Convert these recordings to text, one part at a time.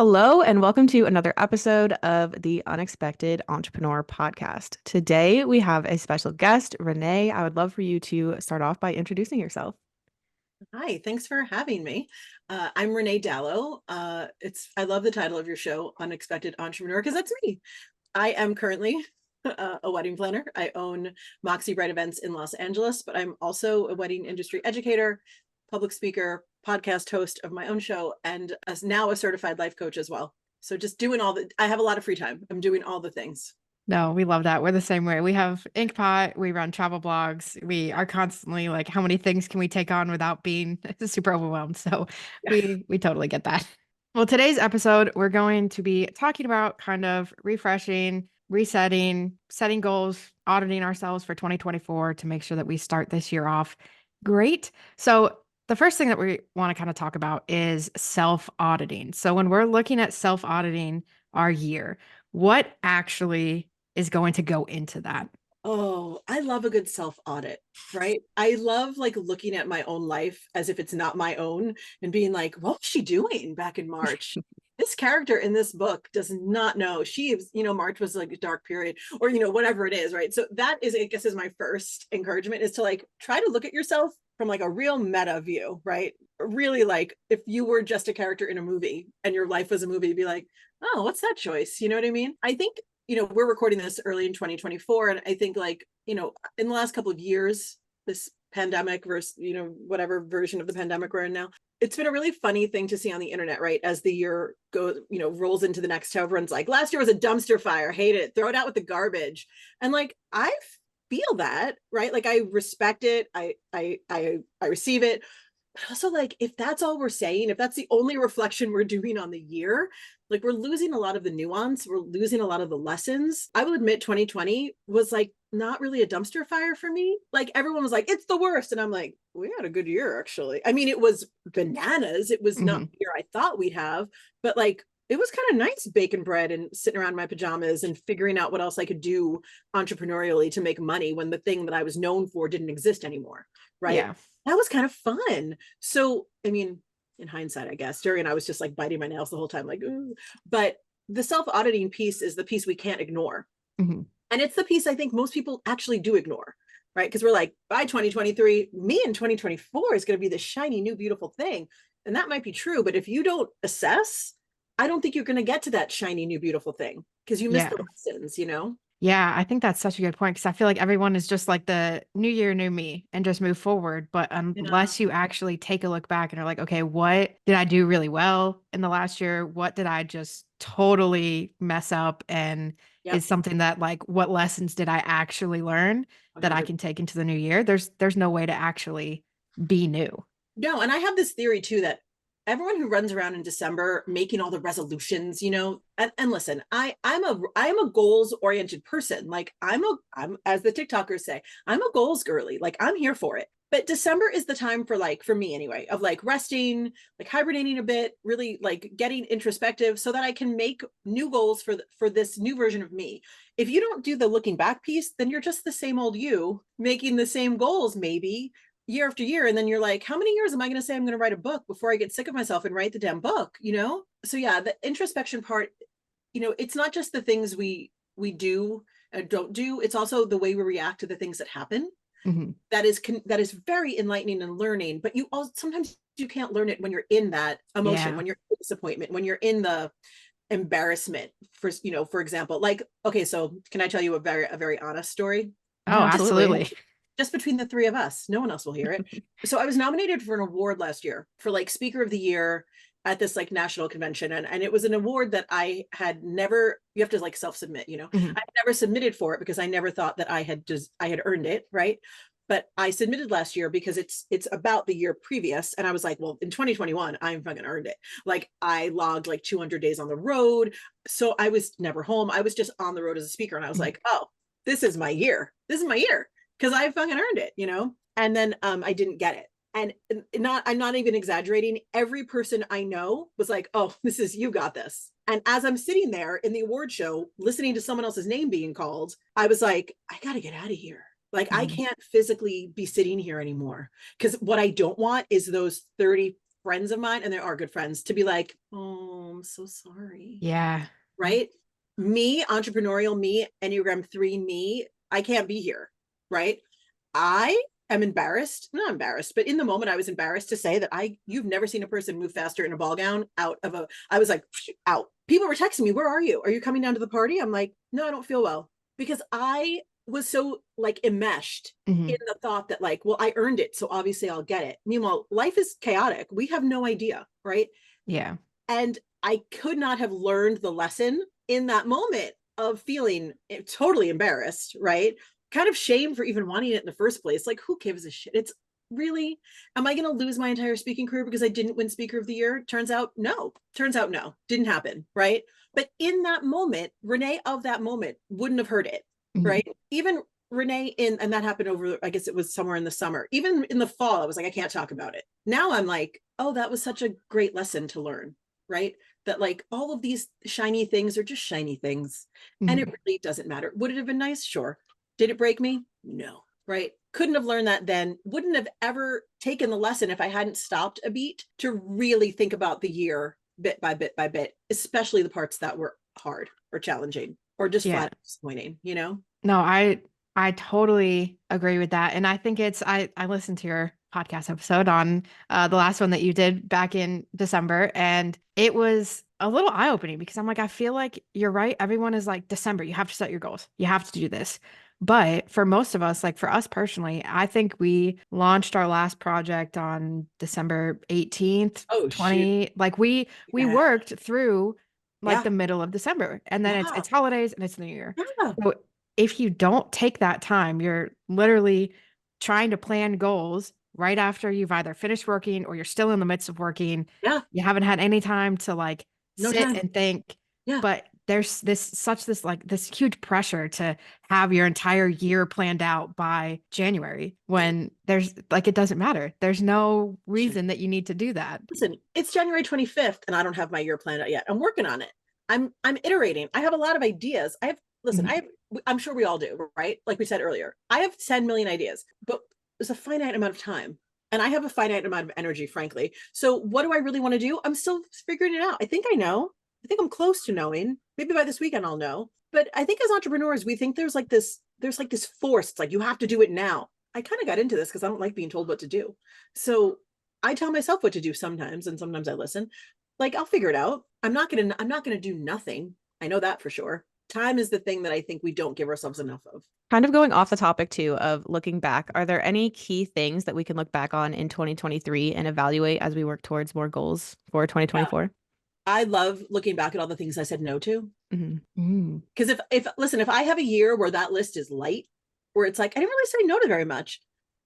Hello, and welcome to another episode of the Unexpected Entrepreneur Podcast. Today, we have a special guest, Renee. I would love for you to start off by introducing yourself. Hi, thanks for having me. I'm Renée Dalo. I love the title of your show, Unexpected Entrepreneur, because that's me. I am currently a wedding planner. I own Moxie Bright Events in Los Angeles, but I'm also a wedding industry educator, public speaker, podcast host of my own show, and now a certified life coach as well. So just doing I have a lot of free time. I'm doing all the things. No, we love that. We're the same way. We have Inkpot, we run travel blogs. We are constantly like, how many things can we take on without being super overwhelmed? So Yeah. we totally get that. Well, today's episode, we're going to be talking about kind of refreshing, resetting, setting goals, auditing ourselves for 2024 to make sure that we start this year off great. So the first thing that we want to kind of talk about is self-auditing. So when we're looking at self-auditing our year, what actually is going to go into that? Oh, I love a good self audit, right? I love like looking at my own life as if it's not my own and being like, what was she doing back in March? This character in this book does not know. March was like a dark period or, whatever it is, right? So that is, I guess, is my first encouragement is to like try to look at yourself from like a real meta view, right? Really like if you were just a character in a movie and your life was a movie, be like, oh, what's that choice? You know what I mean? I think we're recording this early in 2024. And I think like, in the last couple of years, this pandemic versus, whatever version of the pandemic we're in now, it's been a really funny thing to see on the internet, right? As the year goes, rolls into the next, how everyone's like, last year was a dumpster fire, hate it, throw it out with the garbage. And like, I feel that, right? Like I respect it. I receive it. But also like if that's all we're saying, if that's the only reflection we're doing on the year, like we're losing a lot of the nuance, we're losing a lot of the lessons. I will admit 2020 was like not really a dumpster fire for me. Like everyone was like, it's the worst. And I'm like, we had a good year actually. I mean, it was bananas. It was not Mhm. the year I thought we'd have, but like it was kind of nice baking bread and sitting around my pajamas and figuring out what else I could do entrepreneurially to make money when the thing that I was known for didn't exist anymore. Right. Yeah. That was kind of fun. So, I mean, in hindsight, I guess, Jerry and I was just like biting my nails the whole time, like, ooh. But the self-auditing piece is the piece we can't ignore. Mhm. And it's the piece I think most people actually do ignore, right? Because we're like, by 2023, me in 2024 is going to be this shiny, new, beautiful thing. And that might be true. But if you don't assess, I don't think you're going to get to that shiny, new, beautiful thing because you miss Yeah. the lessons. Yeah, I think that's such a good point because I feel like everyone is just like the new year, new me and just move forward. But Yeah. unless you actually take a look back and are like, okay, what did I do really well in the last year? What did I just totally mess up? And Yep. is something that like, what lessons did I actually learn that I 100. can take into the new year? There's no way to actually be new. No, and I have this theory too that everyone who runs around in December making all the resolutions, and listen, I'm a goals oriented person. Like I'm as the TikTokers say, I'm a goals girly. Like I'm here for it. But December is the time for like for me anyway, of like resting, like hibernating a bit, really like getting introspective so that I can make new goals for this new version of me. If you don't do the looking back piece, then you're just the same old you making the same goals maybe year after year. And then you're like, how many years am I going to say I'm going to write a book before I get sick of myself and write the damn book? So yeah, the introspection part, it's not just the things we do and don't do. It's also the way we react to the things that happen. Mhm. That is very enlightening and learning, but you also sometimes you can't learn it when you're in that emotion, Yeah. when you're in disappointment, when you're in the embarrassment for example, like, okay, so can I tell you a very honest story? Oh, Just absolutely. just between the three of us. No one else will hear it. So I was nominated for an award last year for like speaker of the year at this like national convention. And it was an award that I had never, you have to like self-submit, Mhm. I never submitted for it because I never thought that I had earned it. Right. But I submitted last year because it's about the year previous. And I was like, well, in 2021, I'm fucking earned it. Like I logged like 200 days on the road. So I was never home. I was just on the road as a speaker. And I was Mhm. like, oh, this is my year. This is my year because I fucking earned it. And then I didn't get it. And I'm not even exaggerating. Every person I know was like, oh, you got this. And as I'm sitting there in the award show, listening to someone else's name being called, I was like, I got to get out of here. Like, I Mhm. can't physically be sitting here anymore because what I don't want is those 30 friends of mine, and they are good friends, to be like, oh, I'm so sorry. Yeah. Right? Me, entrepreneurial me, Enneagram 3 me, I can't be here. Right? I am embarrassed, not embarrassed, but in the moment I was embarrassed to say that you've never seen a person move faster in a ball gown I was like, out. People were texting me, where are you? Are you coming down to the party? I'm like, no, I don't feel well, because I was so like enmeshed in the thought that like, well, I earned it, so obviously I'll get it. Meanwhile, life is chaotic. We have no idea, right? Yeah. And I could not have learned the lesson in that moment of feeling totally embarrassed, right? Kind of shame for even wanting it in the first place. Like, who gives a shit? It's really, am I going to lose my entire speaking career because I didn't win Speaker of the Year? Turns out, no. Didn't happen, right? But in that moment, Renee of that moment wouldn't have heard it, right? Even Renee and that happened over, I guess it was somewhere in the summer. Even in the fall, I was like, I can't talk about it. Now I'm like, oh, that was such a great lesson to learn, right? That like all of these shiny things are just shiny things, and it really doesn't matter. Would it have been nice? Sure. Did it break me? No. Right? Couldn't have learned that then. Wouldn't have ever taken the lesson if I hadn't stopped a beat to really think about the year bit by bit by bit, especially the parts that were hard or challenging or just Yeah. flat disappointing, you know? No, I totally agree with that. And I think I listened to your podcast episode on the last one that you did back in December, and it was a little eye-opening because I'm like, I feel like you're right. Everyone is like, December, you have to set your goals. You have to do this. But for most of us, like for us personally, I think we launched our last project on December 18th, Oh shoot. 20. Like we Yeah. worked through like Yeah. the middle of December, and then Yeah. it's holidays and it's New Year. Yeah. So if you don't take that time, you're literally trying to plan goals right after you've either finished working or you're still in the midst of working. Yeah. You haven't had any time to like No sit time. and think. Yeah. But there's this like this huge pressure to have your entire year planned out by January when there's like it doesn't matter. There's no Sure. reason that you need to do that. Listen, it's January 25th and I don't have my year planned out yet. I'm working on it. I'm iterating. I have a lot of ideas. Mhm. I'm sure we all do, right? Like we said earlier, I have 10 million ideas, but there's a finite amount of time. And I have a finite amount of energy, frankly. So what do I really want to do? I'm still figuring it out. I think I know. I think I'm close to knowing. Maybe by this weekend I'll know. But I think as entrepreneurs, we think there's like this force. It's like you have to do it now. I kind of got into this because I don't like being told what to do. So I tell myself what to do sometimes, and sometimes I listen. Like I'll figure it out. I'm not gonna do nothing. I know that for sure. Time is the thing that I think we don't give ourselves enough of. Kind of going off the topic too of looking back, are there any key things that we can look back on in 2023 and evaluate as we work towards more goals for Yeah. 2024? I love looking back at all the things I said no to. Mm-hmm. Because if I have a year where that list is light, where it's like I didn't really say no to very much,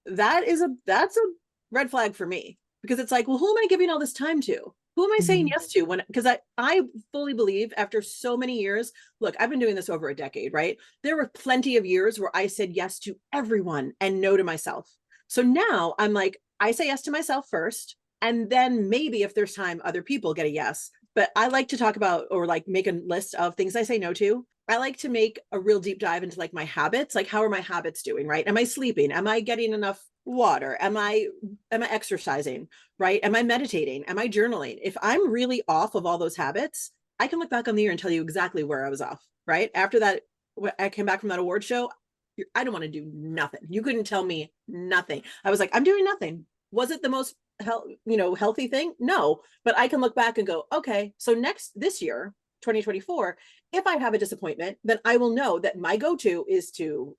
that's a red flag for me. Because it's like, well, who am I giving all this time to? Who am I saying yes to? When because I fully believe after so many years, look, I've been doing this over a decade, right? There were plenty of years where I said yes to everyone and no to myself. So now I'm like, I say yes to myself first, and then maybe if there's time, other people get a yes. But I like to talk about or like make a list of things I say no to. I like to make a real deep dive into like my habits, like how are my habits doing, right? Am I sleeping? Am I getting enough water? Am I exercising, right? Am I meditating? Am I journaling? If I'm really off of all those habits, I can look back on the year and tell you exactly where I was off, right? After that, I came back from that award show. I don't want to do nothing. You couldn't tell me nothing. I was like, I'm doing nothing. Was it the most healthy thing? No, but I can look back and go, okay, so this year, 2024, if I have a disappointment, then I will know that my go-to is to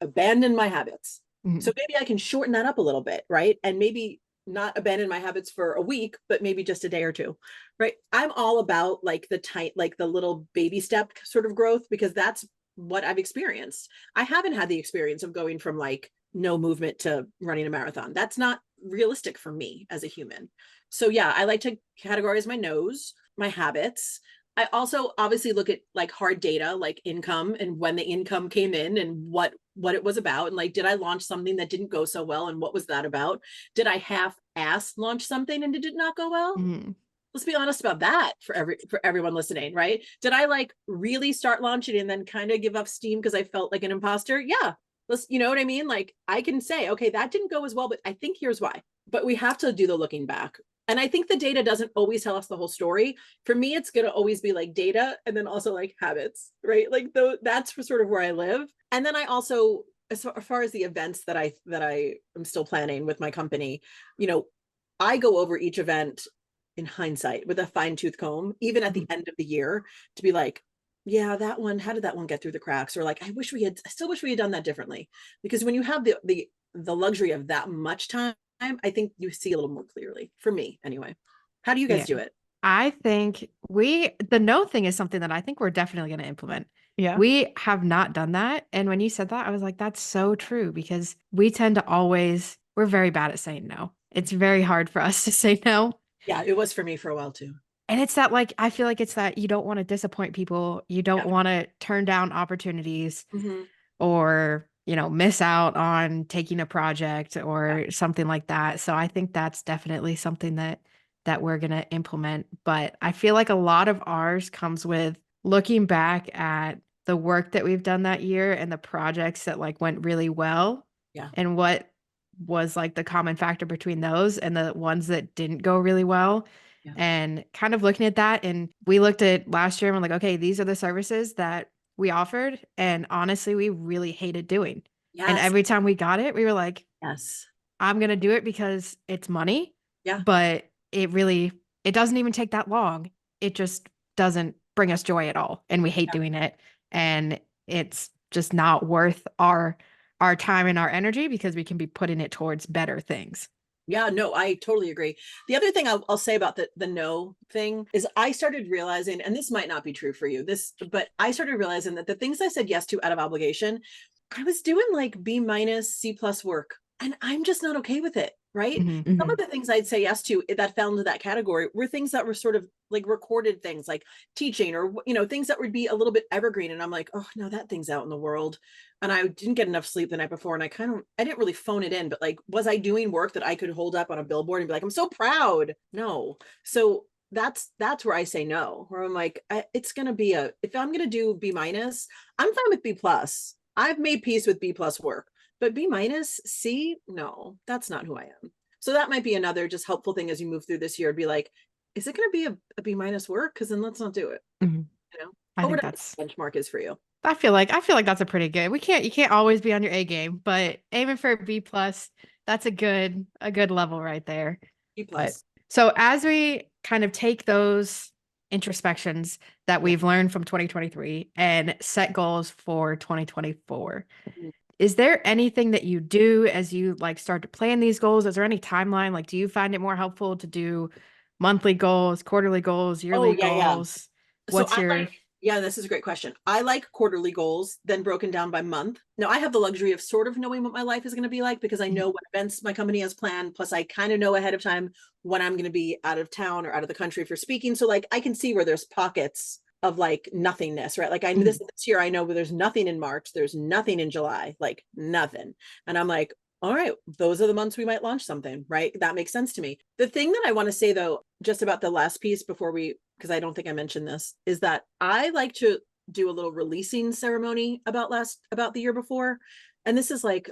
abandon my habits. So maybe I can shorten that up a little bit, right? And maybe not abandon my habits for a week, but maybe just a day or two, right? I'm all about like the little baby step sort of growth, because that's what I've experienced. I haven't had the experience of going from like no movement to running a marathon. That's not realistic for me as a human. So yeah, I like to categorize my no's, my habits. I also obviously look at like hard data, like income and when the income came in and what it was about. And like, did I launch something that didn't go so well? And what was that about? Did I half-ass launch something and did it not go well? Let's be honest about that for everyone listening, right? Did I like really start launching and then kind of give up steam because I felt like an imposter? Yeah. You know what I mean? Like I can say, okay, that didn't go as well, but I think here's why. But we have to do the looking back. And I think the data doesn't always tell us the whole story. For me, it's going to always be like data and then also like habits, right? Like that's sort of where I live. And then I also, as far as the events that I am still planning with my company, you know, I go over each event in hindsight with a fine tooth comb, even at the end of the year, to be like, yeah, that one, how did that one get through the cracks? Or like, I still wish we had done that differently. Because when you have the luxury of that much time, I think you see a little more clearly, for me anyway. How do you guys do it? I think the no thing is something that I think we're definitely going to implement. Yeah. We have not done that. And when you said that, I was like, that's so true, because we tend to we're very bad at saying no. It's very hard for us to say no. Yeah, it was for me for a while too. And it's that, like, I feel like it's that you don't want to disappoint people. You don't want to turn down opportunities or, miss out on taking a project or something like that. So I think that's definitely something that we're going to implement. But I feel like a lot of ours comes with looking back at the work that we've done that year and the projects that like went really well. Yeah. And what was like the common factor between those and the ones that didn't go really well. Yeah. And kind of looking at that, and we looked at last year and we're like, okay, these are the services that we offered. And honestly, we really hated doing. Yes. And every time we got it, we were like, yes, I'm going to do it because it's money. Yeah. But it doesn't even take that long. It just doesn't bring us joy at all. And we hate doing it. And it's just not worth our time and our energy, because we can be putting it towards better things. Yeah, no, I totally agree. The other thing I'll say about the no thing is I started realizing, and this might not be true for you, but I started realizing that the things I said yes to out of obligation, I was doing like B-, C+ work, and I'm just not okay with it. Right. Some of the things I'd say yes to that fell into that category were things that were sort of like recorded things, like teaching, or, things that would be a little bit evergreen. And I'm like, oh, no, that thing's out in the world. And I didn't get enough sleep the night before. And I didn't really phone it in, but like, was I doing work that I could hold up on a billboard and be like, I'm so proud? No. So that's where I say no, where I'm like, it's going to be if I'm going to do B-, I'm fine with B+. I've made peace with B+ work. But B-, C, no, that's not who I am. So that might be another just helpful thing as you move through this year, to be like, is it going to be a B- work? Because then let's not do it. I think that's benchmark is for you. I feel like that's a pretty good. You can't always be on your A game, but aiming for a B+, that's a good level right there. B+. So as we kind of take those introspections that we've learned from 2023 and set goals for 2024, is there anything that you do as you like start to plan these goals? Is there any timeline? Like, do you find it more helpful to do monthly goals, quarterly goals, yearly goals? What's Yeah, this is a great question. I like quarterly goals, then broken down by month. Now, I have the luxury of sort of knowing what my life is going to be like, because I know what events my company has planned. Plus, I kind of know ahead of time when I'm going to be out of town or out of the country for speaking. So like, I can see where there's pockets of like nothingness, right? Like this year, I know where there's nothing in March, there's nothing in July, like nothing. And I'm like, all right, those are the months we might launch something, right? That makes sense to me. The thing that I want to say though, just about the last piece before because I don't think I mentioned this, is that I like to do a little releasing ceremony about the year before. And this is like,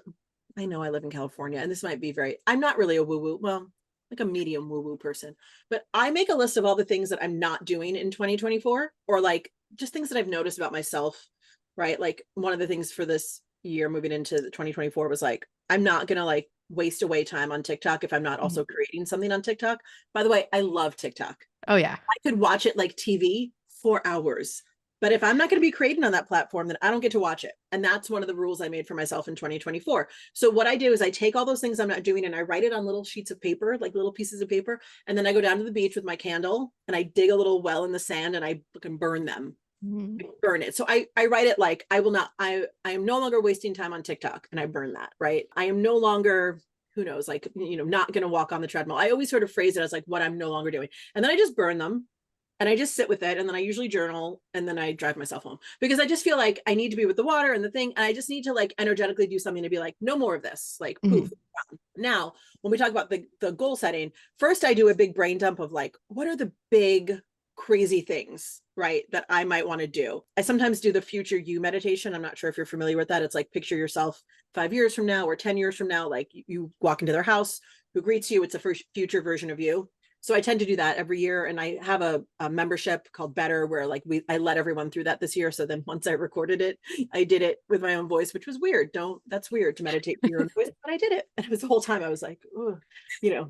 I know I live in California, and this might be I'm not really a woo-woo, well, like a medium woo-woo person, but I make a list of all the things that I'm not doing in 2024, or like just things that I've noticed about myself, right? Like one of the things for this year moving into 2024 was like, I'm not going to like waste away time on TikTok if I'm not also creating something on TikTok. By the way, I love TikTok. Oh yeah. I could watch it like TV for hours. But if I'm not going to be creating on that platform, then I don't get to watch it. And that's one of the rules I made for myself in 2024. So what I do is I take all those things I'm not doing and I write it on little sheets of paper, like little pieces of paper. And then I go down to the beach with my candle and I dig a little well in the sand and I can burn them. Burn it. So I write it like, I am no longer wasting time on TikTok, and I burn that, right? I am no longer, who knows, like, not going to walk on the treadmill. I always sort of phrase it as like what I'm no longer doing. And then I just burn them. And I just sit with it. And then I usually journal, and then I drive myself home, because I just feel like I need to be with the water and the thing. And I just need to like energetically do something to be like, no more of this, like poof. Now, when we talk about the goal setting, first I do a big brain dump of like, what are the big crazy things, right, that I might want to do. I sometimes do the future you meditation. I'm not sure if you're familiar with that. It's like picture yourself 5 years from now or 10 years from now, like you walk into their house, who greets you. It's a future version of you. So I tend to do that every year. And I have a membership called Better where like I let everyone through that this year. So then once I recorded it, I did it with my own voice, which was weird. That's weird to meditate to your own voice, but I did it. And it was the whole time I was like,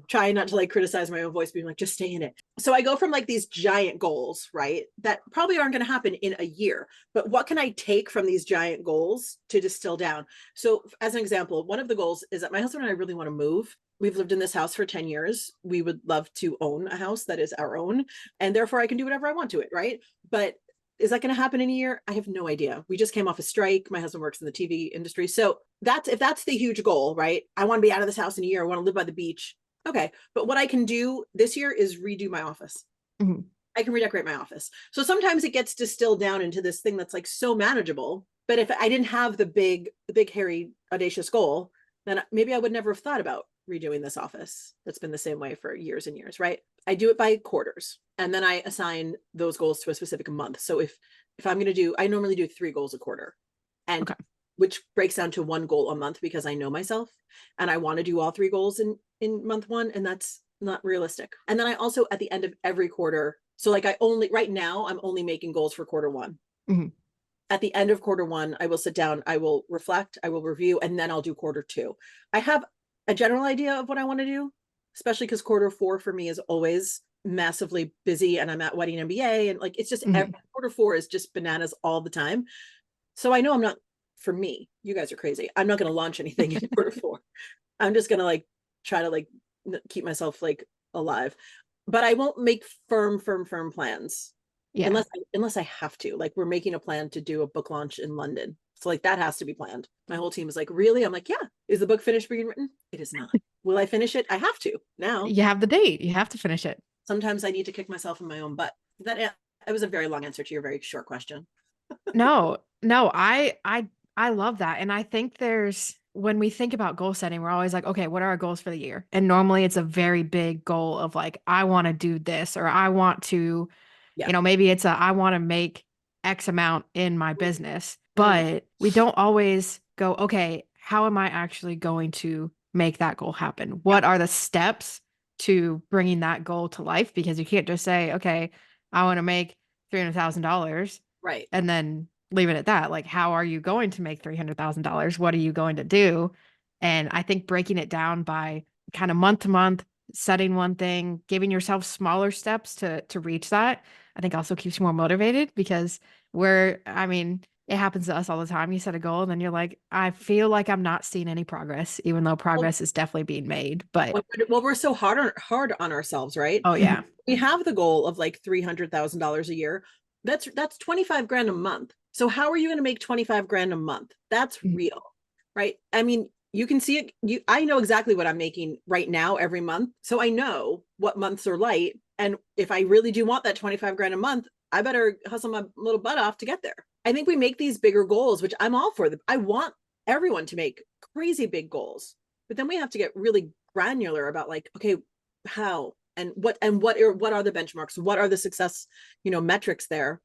trying not to like criticize my own voice, being like, just stay in it. So I go from like these giant goals, right? That probably aren't going to happen in a year, but what can I take from these giant goals to distill down? So as an example, one of the goals is that my husband and I really want to move. We've lived in this house for 10 years. We would love to own a house that is our own, and therefore I can do whatever I want to it, right? But is that going to happen in a year? I have no idea. We just came off a strike. My husband works in the TV industry. So if that's the huge goal, right? I want to be out of this house in a year. I want to live by the beach. Okay. But what I can do this year is redo my office. Mm-hmm. I can redecorate my office. So sometimes it gets distilled down into this thing that's like so manageable. But if I didn't have the big, hairy, audacious goal, then maybe I would never have thought about redoing this office that's been the same way for years and years, right? I do it by quarters, and then I assign those goals to a specific month. So if I'm going to do, I normally do 3 goals a quarter, and which breaks down to 1 goal a month because I know myself and I want to do all 3 goals in month 1, and that's not realistic. And then I also at the end of every quarter, so like right now I'm only making goals for quarter 1. Mm-hmm. At the end of quarter 1, I will sit down, I will reflect, I will review, and then I'll do quarter 2. I have a general idea of what I want to do, especially because quarter 4 for me is always massively busy, and I'm at Wedding MBA, and like it's just quarter 4 is just bananas all the time. So I know I'm not, for me, you guys are crazy. I'm not going to launch anything in quarter 4. I'm just going to like try to like keep myself like alive, but I won't make firm plans. Yeah. Unless I have to. Like we're making a plan to do a book launch in London. So like that has to be planned. My whole team is like, really? I'm like, yeah. Is the book finished being written? It is not. Will I finish it? I have to now. You have the date. You have to finish it. Sometimes I need to kick myself in my own butt. That was a very long answer to your very short question. No, I love that. And I think when we think about goal setting, we're always like, okay, what are our goals for the year? And normally it's a very big goal of like, I want to do this, or I want to, maybe it's I want to make X amount in my business, but we don't always go, okay, how am I actually going to make that goal happen? What are the steps to bringing that goal to life? Because you can't just say, okay, I want to make $300,000. Right. And then leave it at that. Like, how are you going to make $300,000? What are you going to do? And I think breaking it down by kind of month to month, setting one thing, giving yourself smaller steps to reach that, I think also keeps you more motivated, because it happens to us all the time. You set a goal and then you're like, I feel like I'm not seeing any progress, even though progress is definitely being made. But we're so hard on ourselves, right? Oh yeah. We have the goal of like $300,000 a year. That's $25,000 a month. So how are you going to make $25,000 a month? That's real, right? I mean, you can see it. I know exactly what I'm making right now every month. So I know what months are light. And if I really do want that $25,000 a month, I better hustle my little butt off to get there. I think we make these bigger goals, which I'm all for. I want everyone to make crazy big goals, but then we have to get really granular about like, okay, how and what are the benchmarks? What are the success, metrics there?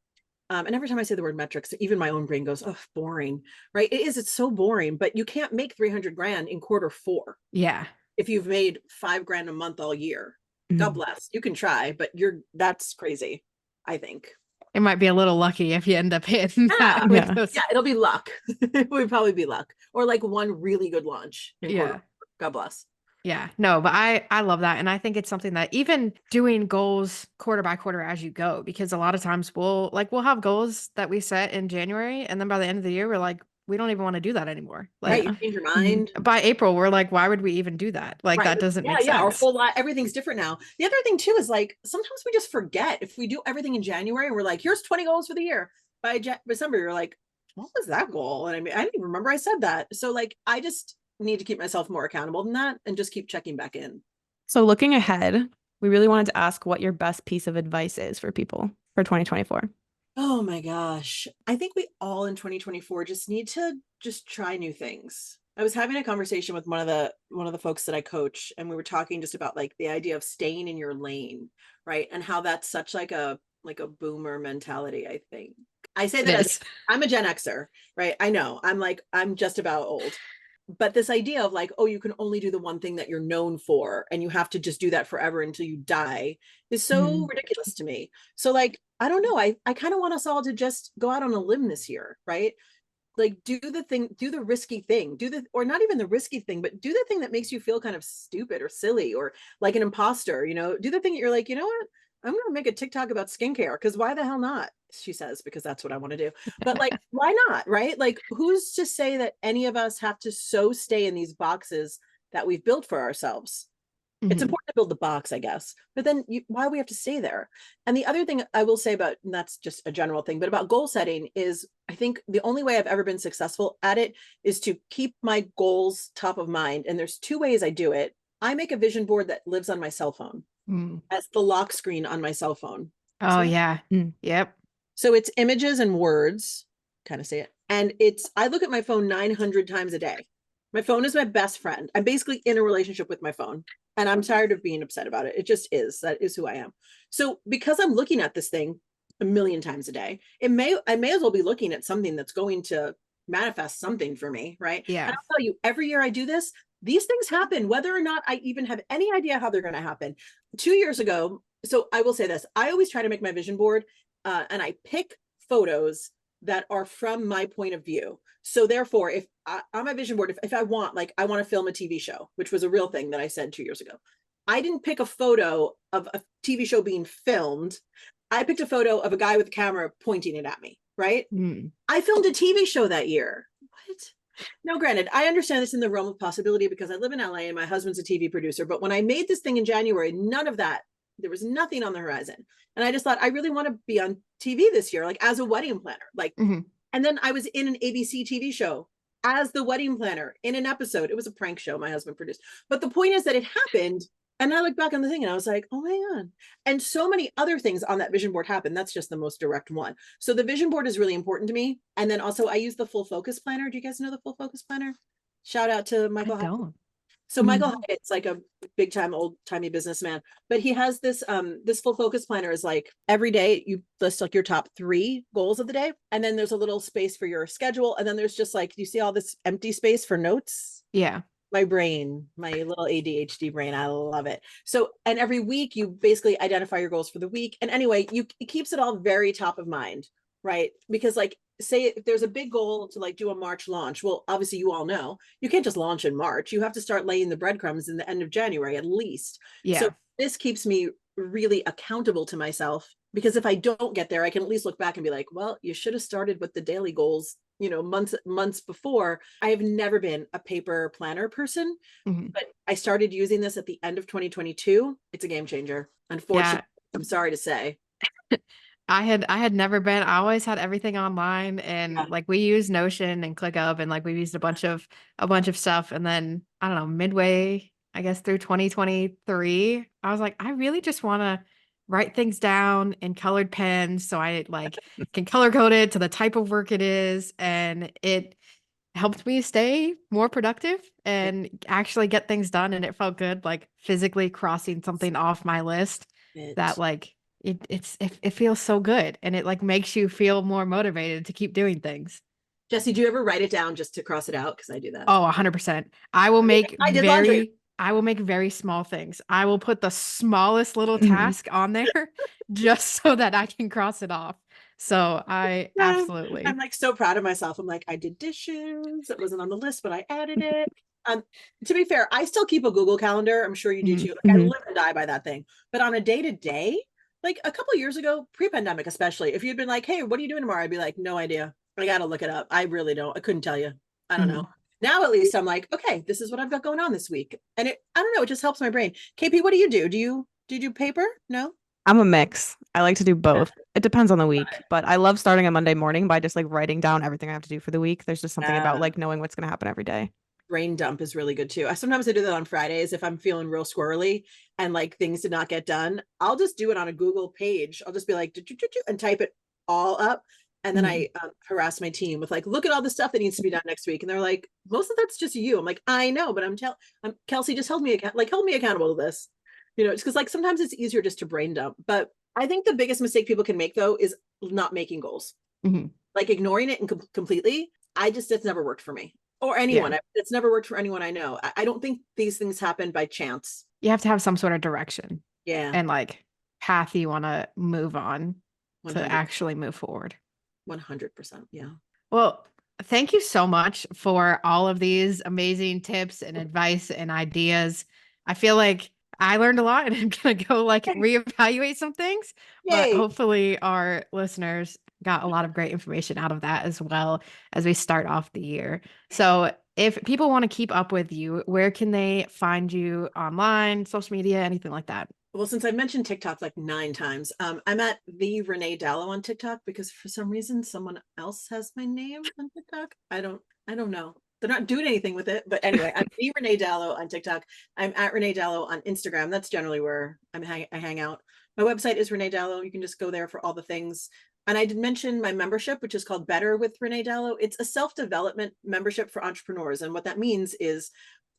And every time I say the word metrics, even my own brain goes, oh, boring, right? It's so boring, but you can't make $300,000 in quarter 4. Yeah. If you've made $5,000 a month all year, God bless, you can try, but that's crazy, I think. It might be a little lucky if you end up hitting that. Yeah, it'll be luck. It would probably be luck, or like one really good launch in quarter 4. God bless. Yeah, no, but I love that. And I think it's something that even doing goals quarter by quarter as you go, because a lot of times we'll have goals that we set in January, and then by the end of the year, we're like, we don't even want to do that anymore. Like, right, you change your mind. By April, we're like, why would we even do that? Like, that doesn't make sense. Yeah, our whole lot, everything's different now. The other thing too is like, sometimes we just forget. If we do everything in January, we're like, here's 20 goals for the year. By December, you're like, what was that goal? And I mean, I didn't even remember I said that. So like, I just need to keep myself more accountable than that and just keep checking back in. So looking ahead, we really wanted to ask what your best piece of advice is for people for 2024. Oh my gosh. I think we all in 2024 just need to just try new things. I was having a conversation with one of the folks that I coach, and we were talking just about like the idea of staying in your lane, right? And how that's such like a boomer mentality, I think. I say that as I'm a Gen Xer, right? I know I'm just about old. But this idea of like, oh, you can only do the one thing that you're known for and you have to just do that forever until you die is so ridiculous to me. So like, I don't know. I kind of want us all to just go out on a limb this year, right? Like do the thing, do the risky thing, or not even the risky thing, but do the thing that makes you feel kind of stupid or silly or like an imposter, do the thing that you're like, you know what? I'm going to make a TikTok about skincare because why the hell not? She says, because that's what I want to do. But like, why not? Right? Like, who's to say that any of us have to so stay in these boxes that we've built for ourselves? It's important to build the box, I guess, but then why do we have to stay there? And the other thing I will say about, and that's just a general thing, but about goal setting is I think the only way I've ever been successful at it is to keep my goals top of mind. And there's two ways I do it. I make a vision board that lives on my cell phone as the lock screen on my cell phone. Oh, yeah. Yep. So it's images and words, kind of say it. And I look at my phone 900 times a day. My phone is my best friend. I'm basically in a relationship with my phone. And I'm tired of being upset about it. It just is. That is who I am. So because I'm looking at this thing a million times a day, I may as well be looking at something that's going to manifest something for me, right? Yeah. And I'll tell you, every year I do this, these things happen, whether or not I even have any idea how they're going to happen. 2 years ago, so I will say this, I always try to make my vision board and I pick photos that are from my point of view. So therefore, if on my vision board, if I want, like I want to film a TV show, which was a real thing that I said 2 years ago, I didn't pick a photo of a TV show being filmed. I picked a photo of a guy with a camera pointing it at me, right? I filmed a TV show that year. What? Now, granted, I understand this in the realm of possibility because I live in LA and my husband's a TV producer. But when I made this thing in January, none of that, there was nothing on the horizon. And I just thought, I really want to be on TV this year, like as a wedding planner. Like, and then I was in an ABC TV show as the wedding planner in an episode. It was a prank show my husband produced. But the point is that it happened. And I looked back on the thing and I was like, oh my God. And so many other things on that vision board happened. That's just the most direct one. So the vision board is really important to me. And then also I use the full focus planner. Do you guys know the full focus planner? Shout out to Michael. I don't. So Michael Hyatt's like a big time, old timey businessman, but he has this, this full focus planner is like every day you list like your top 3 goals of the day. And then there's a little space for your schedule. And then there's just like, you see all this empty space for notes? Yeah. My brain, my little ADHD brain. I love it. So, and every week you basically identify your goals for the week. And anyway, it keeps it all very top of mind, right? Because like, say if there's a big goal to like do a March launch, well, obviously you all know you can't just launch in March. You have to start laying the breadcrumbs in the end of January at least. Yeah. So this keeps me really accountable to myself because if I don't get there, I can at least look back and be like, well, you should have started with the daily goals, months before. I have never been a paper planner person, but I started using this at the end of 2022. It's a game changer. Unfortunately, I'm sorry to say. I had never been. I always had everything online, and like we use Notion and ClickUp, and like we used a bunch of stuff. And then I don't know, midway, I guess through 2023, I was like, I really just want to write things down in colored pens, so I like can color code it to the type of work it is, and it helped me stay more productive and actually get things done. And it felt good, like physically crossing something off my list that like. It feels so good, and it like makes you feel more motivated to keep doing things. Jesse, do you ever write it down just to cross it out? Because I do that. Oh, 100%. I will make laundry. I will make very small things. I will put the smallest little task on there just so that I can cross it off. So I absolutely. I'm like so proud of myself. I'm like, I did dishes. It wasn't on the list, but I added it. To be fair, I still keep a Google Calendar. I'm sure you do too. Like, I live and die by that thing. But on a day-to-day, like a couple of years ago, pre-pandemic especially, if you'd been like, hey, what are you doing tomorrow? I'd be like, no idea. I got to look it up. I really don't. I couldn't tell you. I don't know. Now, at least I'm like, okay, this is what I've got going on this week. And I don't know, it just helps my brain. KP, what do you do? Do you do paper? No? I'm a mix. I like to do both. It depends on the week, but I love starting a Monday morning by just like writing down everything I have to do for the week. There's just something about like knowing what's going to happen every day. Brain dump is really good too. Sometimes I do that on Fridays if I'm feeling real squirrely and like things did not get done. I'll just do it on a Google page. I'll just be like, and type it all up. And then I harass my team with like, look at all the stuff that needs to be done next week. And they're like, most of that's just you. I'm like, I know, but I'm Kelsey, just hold me accountable to this. It's because like sometimes it's easier just to brain dump. But I think the biggest mistake people can make though is not making goals, like ignoring it and completely. It's never worked for me. or anyone. It's never worked for anyone I know. I don't think these things happen by chance. You have to have some sort of direction Yeah. and like path you want to move on 100, to actually move forward. 100%. Yeah. Well, thank you so much for all of these amazing tips and advice and ideas. I feel like I learned a lot and I'm going to go like reevaluate some things, but Yay. hopefully our listeners got a lot of great information out of that as well as we start off the year. So if people want to keep up with you, where can they find you online, social media, anything like that? Well, since I mentioned TikTok like 9 times, I'm at the Renee Dalo on TikTok because for some reason someone else has my name on TikTok. I don't know. They're not doing anything with it, but anyway, I'm the Renee Dalo on TikTok. I'm at Renee Dalo on Instagram. That's generally where I hang out. My website is Renee Dalo. You can just go there for all the things. And I did mention my membership, which is called Better with Renee Dalo. It's a self-development membership for entrepreneurs, and what that means is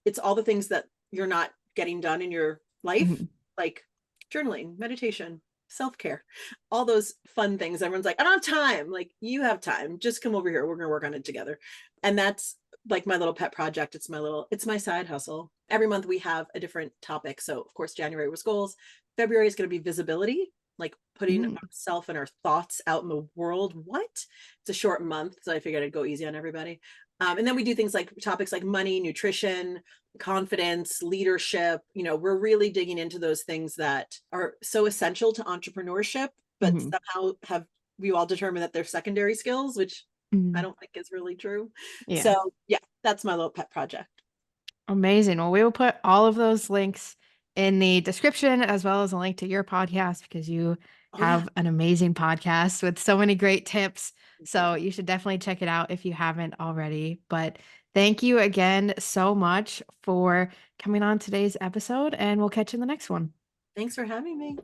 it's all the things that you're not getting done in your life. Mhm. Like journaling, meditation, self-care, all those fun things. Everyone's like, I don't have time. Like, you have time. Just come over here. We're going to work on it together. And that's like my little pet project. It's my side hustle. Every month we have a different topic. So of course, January was goals. February is going to be visibility, like putting ourselves and our thoughts out in the world. What? It's a short month, so I figured I'd go easy on everybody. And then we do things like topics like money, nutrition, confidence, leadership. We're really digging into those things that are so essential to entrepreneurship, but somehow have we all determined that they're secondary skills, which I don't think is really true. Yeah. So yeah, that's my little pet project. Amazing. Well, we will put all of those links in the description as well as a link to your podcast because you have an amazing podcast with so many great tips. So you should definitely check it out if you haven't already. But thank you again so much for coming on today's episode, and we'll catch you in the next one. Thanks for having me.